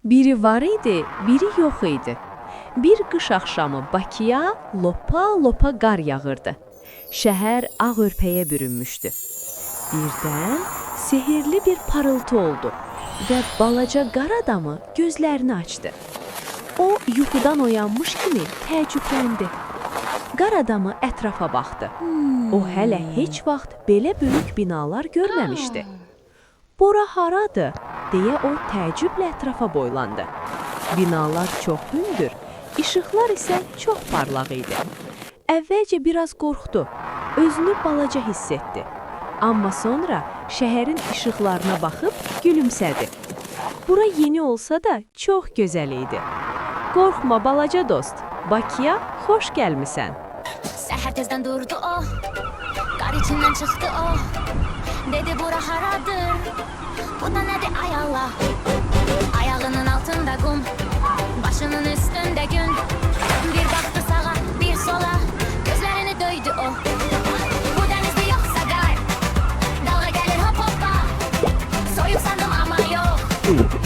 Biri var idi, biri yox idi. Bir qış axşamı Bakıya lopa-lopa qar yağırdı. Şəhər ağ örpəyə bürünmüşdü. Birdən sehirli bir parıltı oldu və balaca qar adamı gözlərini açdı. O yuxudan oyanmış kimi təəccübləndi. Qar adamı ətrafa baxdı. O hələ heç vaxt belə böyük binalar görməmişdi. "Bura haradır?" deyə o təəccüblə ətrafa boylandı. Binalar çox hündür, işıqlar isə çox parlaq idi. Əvvəlcə biraz qorxdu, özünü balaca hiss etdi. Amma sonra şəhərin işıqlarına baxıb gülümsədi. Bura yeni olsa da çox gözəl idi. "Qorxma balaca dost, Bakıya xoş gəlmisən." Səhər tezdən durdu o, qar içindən çıxdı o. Dedi bura haradır, bu da nədir ay Allah. Ayağının altında qum, başının üstündə gün. Bir baxdı sağa, bir sola, gözlərini döydü o. Bu dənizdir yoxsa qar, dalğa gəlir hop hoppa. Soyuq sandım amma yox.